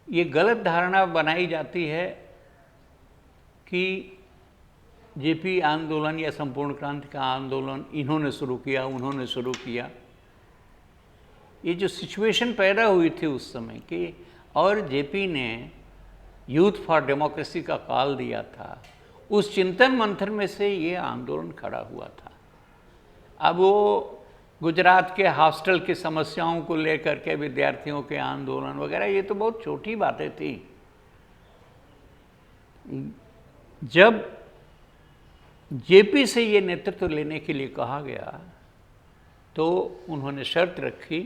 ये गलत धारणा बनाई जाती है कि जेपी आंदोलन या संपूर्ण क्रांति का आंदोलन इन्होंने शुरू किया, उन्होंने शुरू किया। ये जो सिचुएशन पैदा हुई थी उस समय की, और जेपी ने यूथ फॉर डेमोक्रेसी का कॉल दिया था, उस चिंतन मंथन में से ये आंदोलन खड़ा हुआ था। अब वो गुजरात के हॉस्टल की समस्याओं को लेकर के विद्यार्थियों के आंदोलन वगैरह, ये तो बहुत छोटी बातें थी। जब जेपी से ये नेतृत्व लेने के लिए कहा गया तो उन्होंने शर्त रखी,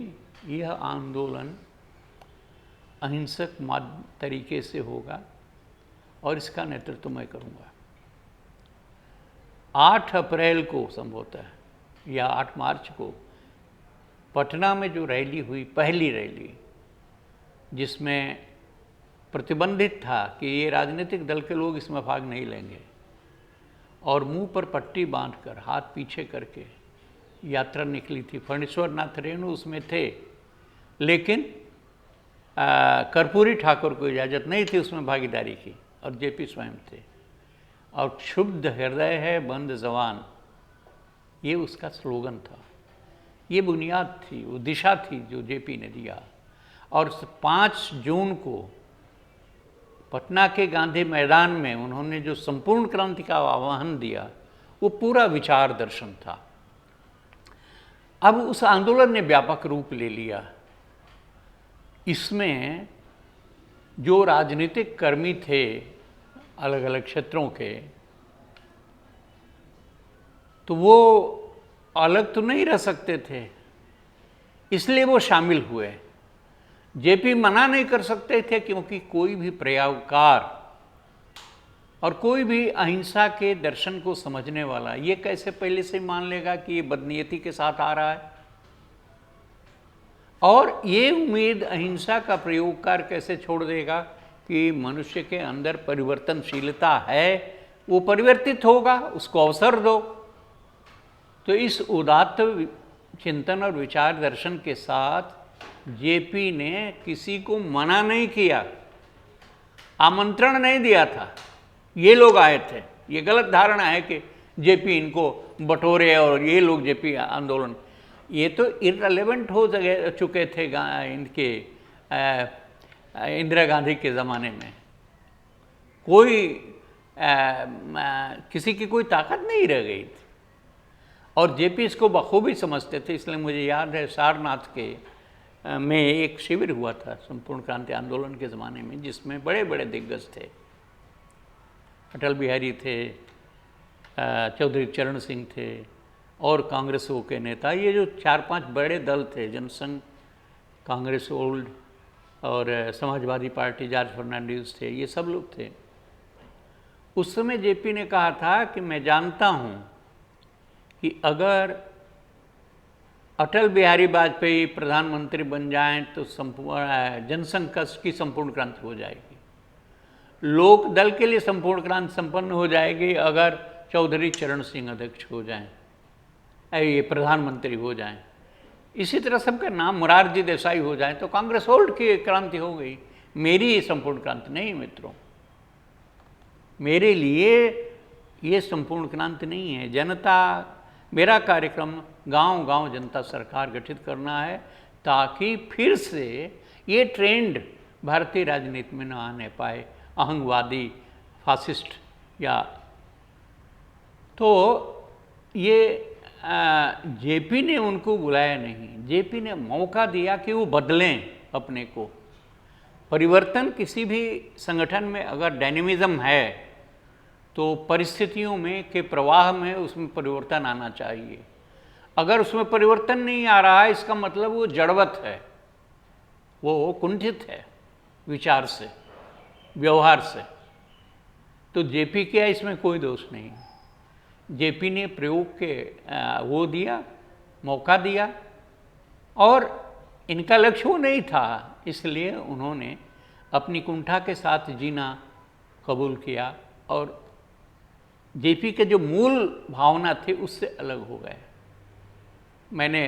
यह आंदोलन अहिंसक तरीके से होगा और इसका नेतृत्व मैं करूँगा। 8 अप्रैल को संभवतः या 8 मार्च को पटना में जो रैली हुई, पहली रैली, जिसमें प्रतिबंधित था कि ये राजनीतिक दल के लोग इसमें भाग नहीं लेंगे, और मुंह पर पट्टी बांधकर हाथ पीछे करके यात्रा निकली थी। फणीश्वर नाथ रेणु उसमें थे, लेकिन कर्पूरी ठाकुर को इजाज़त नहीं थी उसमें भागीदारी की, और जेपी स्वयं थे। और क्षुब्ध हृदय है बंद जवान, ये उसका स्लोगन था, ये बुनियाद थी, वो दिशा थी जो जेपी ने दिया। और 5 जून को पटना के गांधी मैदान में उन्होंने जो संपूर्ण क्रांति का आह्वान दिया, वो पूरा विचार दर्शन था। अब उस आंदोलन ने व्यापक रूप ले लिया। इसमें जो राजनीतिक कर्मी थे अलग अलग क्षेत्रों के, तो वो अलग तो नहीं रह सकते थे, इसलिए वो शामिल हुए। जेपी मना नहीं कर सकते थे, क्योंकि कोई भी प्रयोगकार और कोई भी अहिंसा के दर्शन को समझने वाला ये कैसे पहले से मान लेगा कि ये बदनीयती के साथ आ रहा है, और ये उम्मीद अहिंसा का प्रयोगकार कैसे छोड़ देगा कि मनुष्य के अंदर परिवर्तनशीलता है, वो परिवर्तित होगा, उसको अवसर दो। तो इस उदात्त चिंतन और विचार दर्शन के साथ जेपी ने किसी को मना नहीं किया, आमंत्रण नहीं दिया था। ये लोग आए थे, ये गलत धारणा है कि जेपी इनको बटोरे और ये लोग जेपी आंदोलन, ये तो इररिलेवेंट हो चुके थे इनके इंदिरा गांधी के ज़माने में। कोई किसी की कोई ताकत नहीं रह गई थी, और जेपी इसको बखूबी समझते थे। इसलिए मुझे याद है सारनाथ के में एक शिविर हुआ था संपूर्ण क्रांति आंदोलन के ज़माने में, जिसमें बड़े बड़े दिग्गज थे, अटल बिहारी थे, चौधरी चरण सिंह थे, और कांग्रेसों के नेता। ये जो 4-5 बड़े दल थे, जनसंघ, कांग्रेस ओल्ड और समाजवादी पार्टी, जॉर्ज फर्नांडिस थे, ये सब लोग थे। उस समय जेपी ने कहा था कि मैं जानता हूँ कि अगर अटल बिहारी वाजपेयी प्रधानमंत्री बन जाएं तो संपूर्ण जनसंघ की संपूर्ण क्रांति हो जाएगी, लोक दल के लिए संपूर्ण क्रांति संपन्न हो जाएगी अगर चौधरी चरण सिंह अध्यक्ष हो जाएं, ये प्रधानमंत्री हो जाएं। इसी तरह सबका नाम मोरारजी देसाई हो जाए तो कांग्रेस ओल्ड की क्रांति हो गई। मेरी ये संपूर्ण क्रांति नहीं मित्रों, मेरे लिए ये संपूर्ण क्रांति नहीं है। जनता, मेरा कार्यक्रम गांव-गांव जनता सरकार गठित करना है, ताकि फिर से ये ट्रेंड भारतीय राजनीति में न आने पाए, अहंगवादी, फासिस्ट या। तो ये जेपी ने उनको बुलाया नहीं, जेपी ने मौका दिया कि वो बदलें अपने को। परिवर्तन किसी भी संगठन में अगर डायनेमिज्म है तो परिस्थितियों में के प्रवाह में उसमें परिवर्तन आना चाहिए। अगर उसमें परिवर्तन नहीं आ रहा है, इसका मतलब वो जड़वत है, वो कुंठित है विचार से, व्यवहार से। तो जेपी के इसमें कोई दोष नहीं। जेपी ने प्रयोग के वो दिया, मौका दिया, और इनका लक्ष्य वो नहीं था, इसलिए उन्होंने अपनी कुंठा के साथ जीना कबूल किया और जेपी के जो मूल भावना थी उससे अलग हो गए। मैंने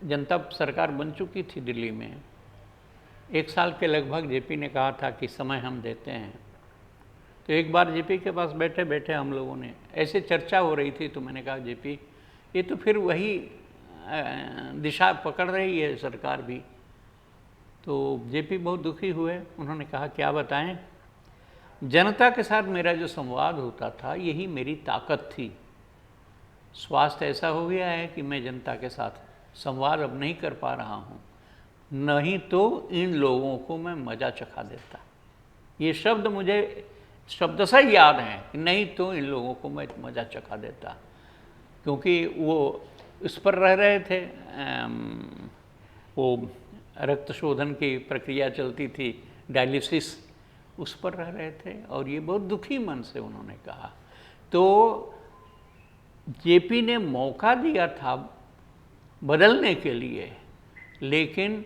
जनता सरकार बन चुकी थी दिल्ली में, 1 साल के लगभग जेपी ने कहा था कि समय हम देते हैं। तो एक बार जेपी के पास बैठे बैठे हम लोगों ने ऐसे चर्चा हो रही थी, तो मैंने कहा जेपी ये तो फिर वही दिशा पकड़ रही है सरकार भी। तो जेपी बहुत दुखी हुए, उन्होंने कहा क्या बताएं, जनता के साथ मेरा जो संवाद होता था यही मेरी ताकत थी। स्वास्थ्य ऐसा हो गया है कि मैं जनता के साथ संवाद अब नहीं कर पा रहा हूँ, नहीं तो इन लोगों को मैं मज़ा चखा देता। ये शब्द मुझे शब्दशः याद हैं कि नहीं तो इन लोगों को मैं मज़ा चखा देता, क्योंकि वो इस पर रह रहे थे, वो रक्त शोधन की प्रक्रिया चलती थी, डायलिसिस, उस पर रह रहे थे, और ये बहुत दुखी मन से उन्होंने कहा। तो जेपी ने मौका दिया था बदलने के लिए, लेकिन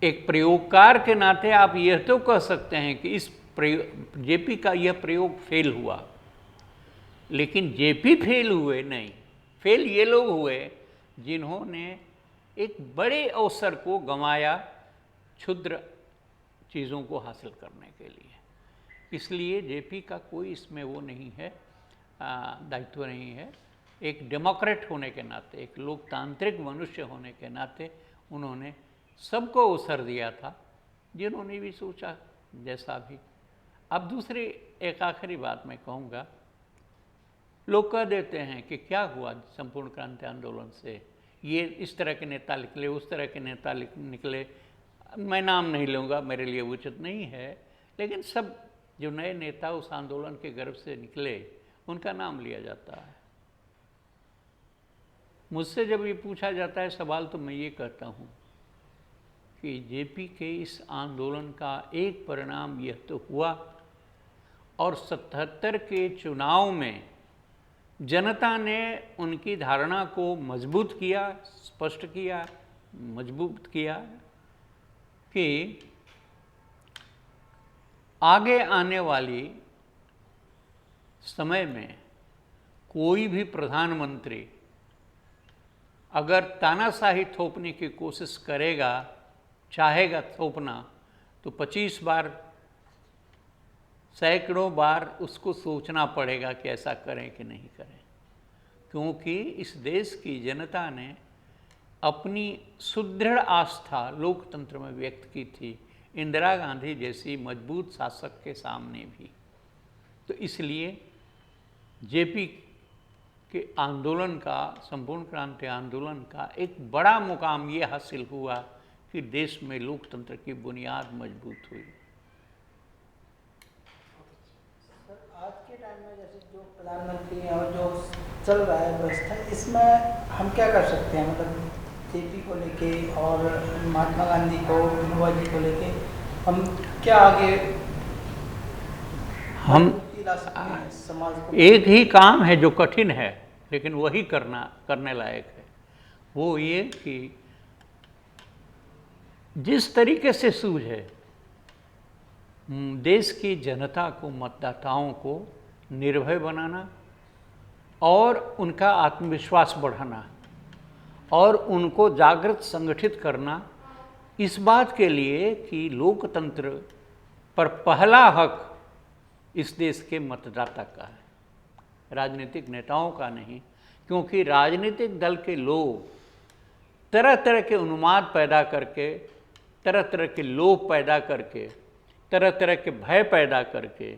एक प्रयोगकार के नाते आप यह तो कह सकते हैं कि इस जेपी का यह प्रयोग फेल हुआ। लेकिन जेपी फेल हुए नहीं, फेल ये लोग हुए जिन्होंने एक बड़े अवसर को गंवाया क्षुद्र चीज़ों को हासिल करने के लिए। इसलिए जेपी का कोई इसमें वो नहीं है, दायित्व नहीं है। एक डेमोक्रेट होने के नाते, एक लोकतांत्रिक मनुष्य होने के नाते उन्होंने सबको अवसर दिया था, जिन्होंने भी सोचा जैसा भी। अब दूसरी एक आखिरी बात मैं कहूँगा, लोग कह देते हैं कि क्या हुआ संपूर्ण क्रांति आंदोलन से, ये इस तरह के नेता निकले, उस तरह के नेता निकले। मैं नाम नहीं लूँगा, मेरे लिए उचित नहीं है, लेकिन सब जो नए नेता उस आंदोलन के गर्भ से निकले उनका नाम लिया जाता है। मुझसे जब ये पूछा जाता है सवाल, तो मैं ये कहता हूँ कि जेपी के इस आंदोलन का एक परिणाम यह तो हुआ, और 77 के चुनाव में जनता ने उनकी धारणा को मजबूत किया, स्पष्ट किया, मजबूत किया कि आगे आने वाली समय में कोई भी प्रधानमंत्री अगर तानाशाही थोपने की कोशिश करेगा, चाहेगा थोपना, तो 25 बार, सैकड़ों बार उसको सोचना पड़ेगा कि ऐसा करें कि नहीं करें, क्योंकि इस देश की जनता ने अपनी सुदृढ़ आस्था लोकतंत्र में व्यक्त की थी, इंदिरा गांधी जैसी मजबूत शासक के सामने भी। तो इसलिए जेपी के आंदोलन का, संपूर्ण क्रांति आंदोलन का एक बड़ा मुकाम ये हासिल हुआ कि देश में लोकतंत्र की बुनियाद मजबूत हुई। आज के टाइम में जैसे जो प्रधानमंत्री और जो चल रहा है व्यवस्था, इसमें हम क्या कर सकते हैं? मतलब जेपी को लेके और महात्मा गांधी को, विनोबा जी को लेके हम क्या आगे हम ला सकते हैं समाज को? एक ही काम है जो कठिन है, लेकिन वही करने लायक है। वो ये कि जिस तरीके से सूझे देश की जनता को, मतदाताओं को निर्भय बनाना और उनका आत्मविश्वास बढ़ाना और उनको जागृत संगठित करना, इस बात के लिए कि लोकतंत्र पर पहला हक इस देश के मतदाता का है, राजनीतिक नेताओं का नहीं। क्योंकि राजनीतिक दल के लोग तरह तरह के उन्माद पैदा करके, तरह तरह के लोभ पैदा करके, तरह तरह के भय पैदा करके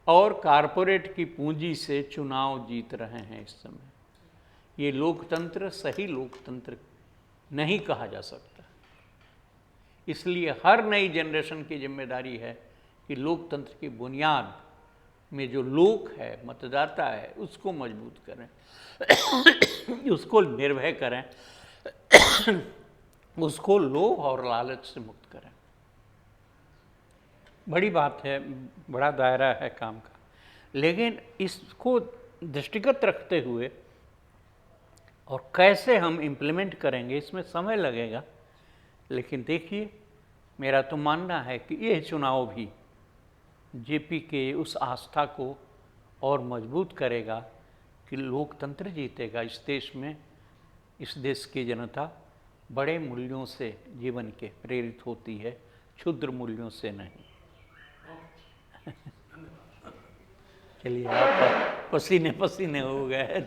और कारपोरेट की पूंजी से चुनाव जीत रहे हैं इस समय। ये लोकतंत्र सही लोकतंत्र नहीं कहा जा सकता। इसलिए हर नई जनरेशन की जिम्मेदारी है कि लोकतंत्र की बुनियाद में जो लोक है, मतदाता है, उसको मजबूत करें, उसको निर्भय करें, उसको लोभ और लालच से मुक्त करें। बड़ी बात है, बड़ा दायरा है काम का, लेकिन इसको दृष्टिगत रखते हुए और कैसे हम इम्प्लीमेंट करेंगे, इसमें समय लगेगा। लेकिन देखिए, मेरा तो मानना है कि यह चुनाव भी जेपी के उस आस्था को और मजबूत करेगा कि लोकतंत्र जीतेगा इस देश में। इस देश की जनता बड़े मूल्यों से जीवन के प्रेरित होती है, क्षुद्र मूल्यों से नहीं। चलिए, आप पसीने पसीने हो गए।